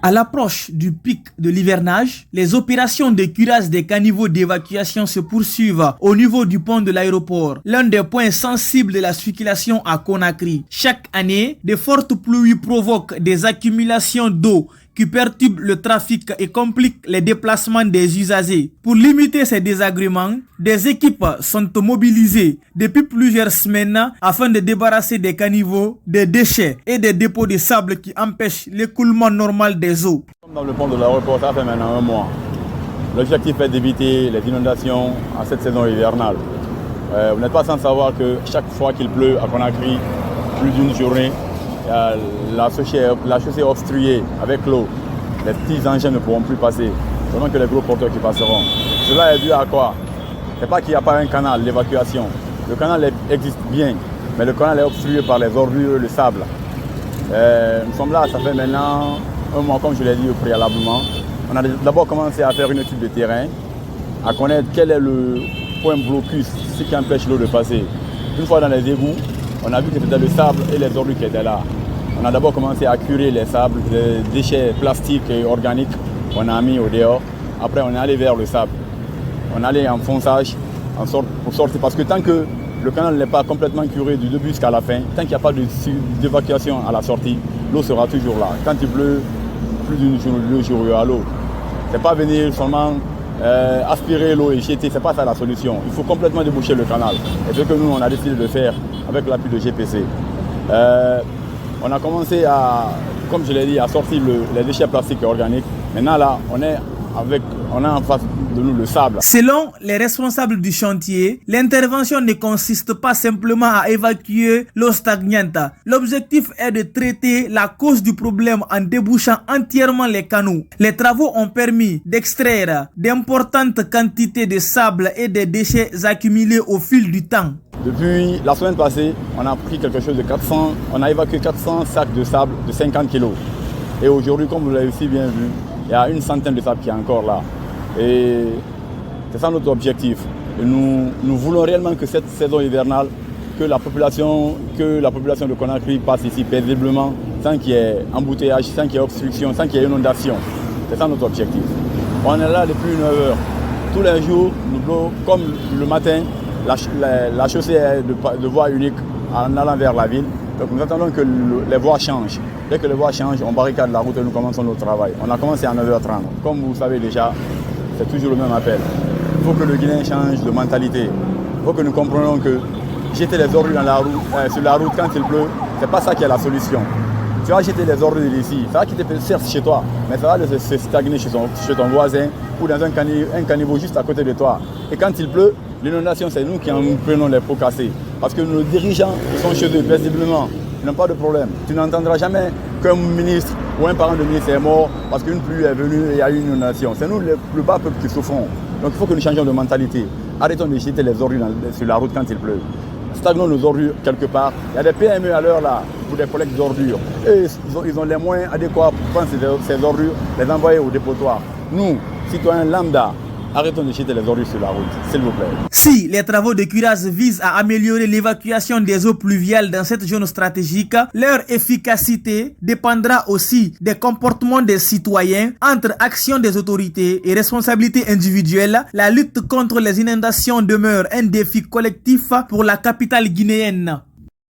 À l'approche du pic de l'hivernage, les opérations de curage des caniveaux d'évacuation se poursuivent au niveau du pont de l'aéroport, l'un des points sensibles de la circulation à Conakry. Chaque année, de fortes pluies provoquent des accumulations d'eau qui perturbent le trafic et compliquent les déplacements des usagers. Pour limiter ces désagréments, des équipes sont mobilisées depuis plusieurs semaines afin de débarrasser des caniveaux, des déchets et des dépôts de sable qui empêchent l'écoulement normal des eaux. Dans le pont de l'aéroport, ça fait maintenant un mois. L'objectif est d'éviter les inondations en cette saison hivernale. Vous n'êtes pas sans savoir que chaque fois qu'il pleut à Conakry, plus d'une journée, la chaussée est obstruée avec l'eau. Les petits engins ne pourront plus passer, seulement que les gros porteurs qui passeront. Cela est dû à quoi? Ce n'est pas qu'il n'y a pas un canal d'évacuation. Le canal existe bien, mais le canal est obstrué par les ordures, le sable. Nous sommes là, ça fait maintenant un mois, comme je l'ai dit préalablement. On a d'abord commencé à faire une étude de terrain, à connaître quel est le point blocus, ce qui empêche l'eau de passer. Une fois dans les égouts, on a vu que c'était le sable et les ordures qui étaient là. On a d'abord commencé à curer les sables, les déchets plastiques et organiques qu'on a mis au dehors. Après, on est allé vers le sable. On est allé en fonçage pour sortir. Parce que tant que le canal n'est pas complètement curé du début jusqu'à la fin, tant qu'il n'y a pas d'évacuation à la sortie, l'eau sera toujours là. Quand il pleut, plus d'une jour, 2 jours, il y a l'eau. Ce n'est pas venir seulement aspirer l'eau et jeter, ce n'est pas ça la solution. Il faut complètement déboucher le canal. Et ce que nous, on a décidé de faire avec l'appui de GPC. On a commencé à, comme je l'ai dit, à sortir les déchets plastiques et organiques. Maintenant là, on a en face de nous le sable. Selon les responsables du chantier, l'intervention ne consiste pas simplement à évacuer l'eau stagnante. L'objectif est de traiter la cause du problème en débouchant entièrement les canaux. Les travaux ont permis d'extraire d'importantes quantités de sable et des déchets accumulés au fil du temps. Depuis la semaine passée, on a pris quelque chose de 400, on a évacué 400 sacs de sable de 50 kg. Et aujourd'hui, comme vous l'avez aussi bien vu, il y a une centaine de sables qui est encore là. Et c'est ça notre objectif. Et nous voulons réellement que cette saison hivernale, que la population de Conakry passe ici paisiblement, sans qu'il y ait embouteillage, sans qu'il y ait obstruction, sans qu'il y ait inondation. C'est ça notre objectif. On est là depuis 9 heures. Tous les jours, comme le matin, la chaussée est de voie unique en allant vers la ville. Donc nous attendons que les voies changent. Dès que les voies changent, on barricade la route et nous commençons notre travail. On a commencé à 9h30. Comme vous savez déjà, c'est toujours le même appel. Il faut que le Guinéen change de mentalité. Il faut que nous comprenions que jeter les ordures sur la route quand il pleut, ce n'est pas ça qui est la solution. Tu vas jeter les ordures ici, ça va quitter certes chez toi, mais ça va se stagner chez ton voisin ou dans un caniveau juste à côté de toi. Et quand il pleut, l'inondation, c'est nous qui en prenons les pots cassés. Parce que nos dirigeants qui sont chez eux paisiblement, ils n'ont pas de problème. Tu n'entendras jamais qu'un ministre ou un parent de ministre est mort parce qu'une pluie est venue et il y a eu une inondation. C'est nous, le plus bas peuple, qui souffrons. Donc il faut que nous changions de mentalité. Arrêtons de jeter les ordures sur la route quand il pleut. Stagnons nos ordures quelque part. Il y a des PME à l'heure là pour des collectes d'ordures. Et ils ont les moyens adéquats pour prendre ces ordures, les envoyer au dépotoir. Nous, citoyens lambda, arrêtons de jeter les ordures sur la route, s'il vous plaît. Si les travaux de curage visent à améliorer l'évacuation des eaux pluviales dans cette zone stratégique, leur efficacité dépendra aussi des comportements des citoyens. Entre action des autorités et responsabilité individuelle, la lutte contre les inondations demeure un défi collectif pour la capitale guinéenne.